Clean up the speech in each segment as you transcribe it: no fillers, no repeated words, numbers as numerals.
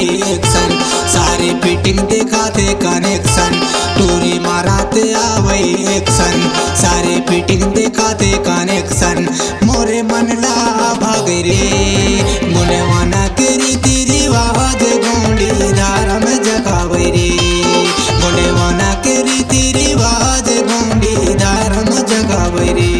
Action, सारे fitting दिखाते connection, टूरी माराते आवै एक्शन, सारे फिटिंग दिखाते कनेक्शन। मोरे मनला भाग रे मुने माना के रीति रिवाज गोंडी धर्म जगावे रे, मुने माना के रीति रिवाज गोंडी धर्म जगावे रे।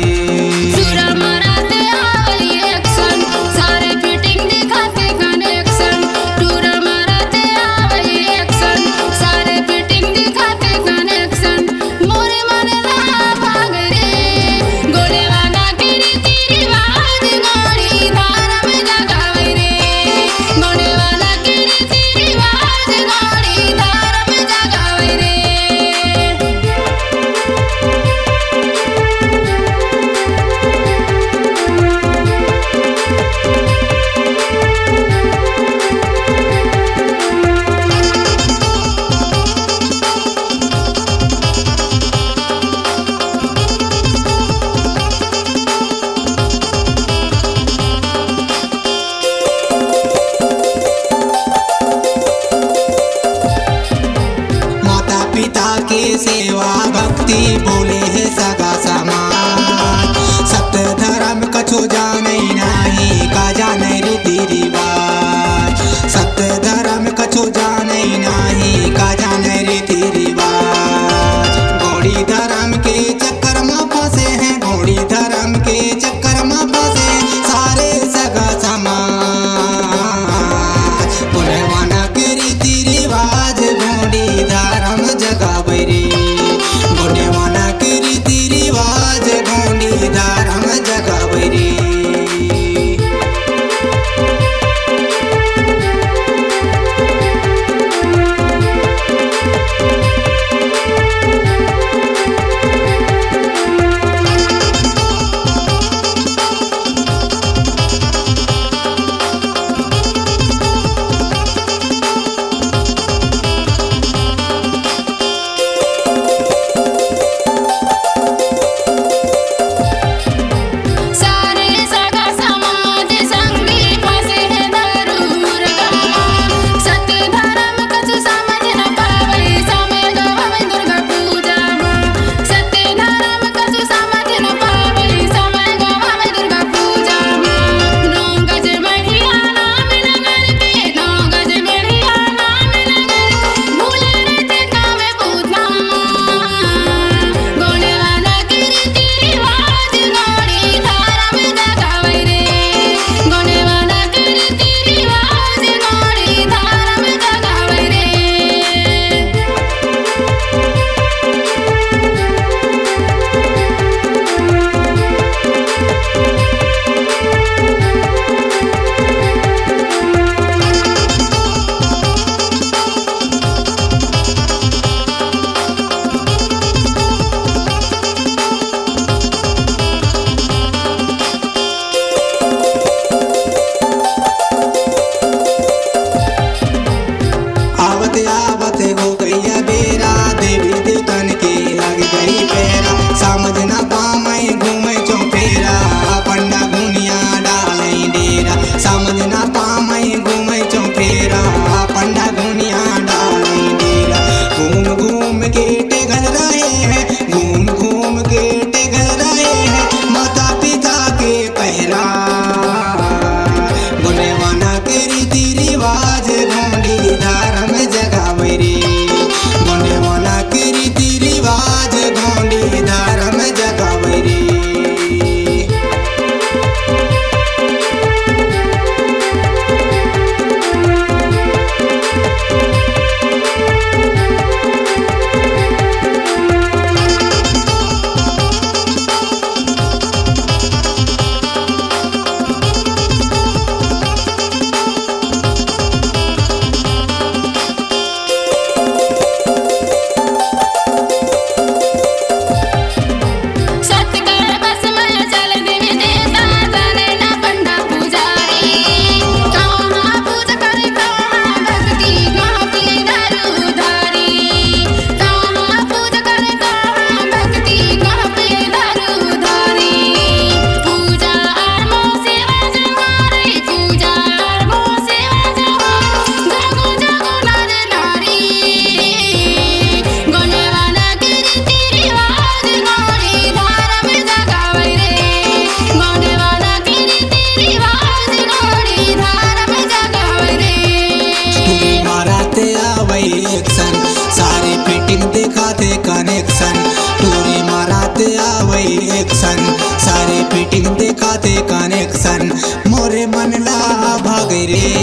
पिता के सेवा भक्ति बोले है सगा समाज, सत्य धर्म कछु जाने नहीं का जाने रीति रिवाज, सत्य धर्म कछु जाने नहीं का जाने रीति रिवाज। घोड़ी धर्म के चक्कर में फंसे हैं, घोड़ी धर्म के चक्कर में फंसे सारे सगा समाज, पुनः माना के रीति रिवाज घोड़ी धर्म जगावे रे, मुने माना मन ला भाग रे।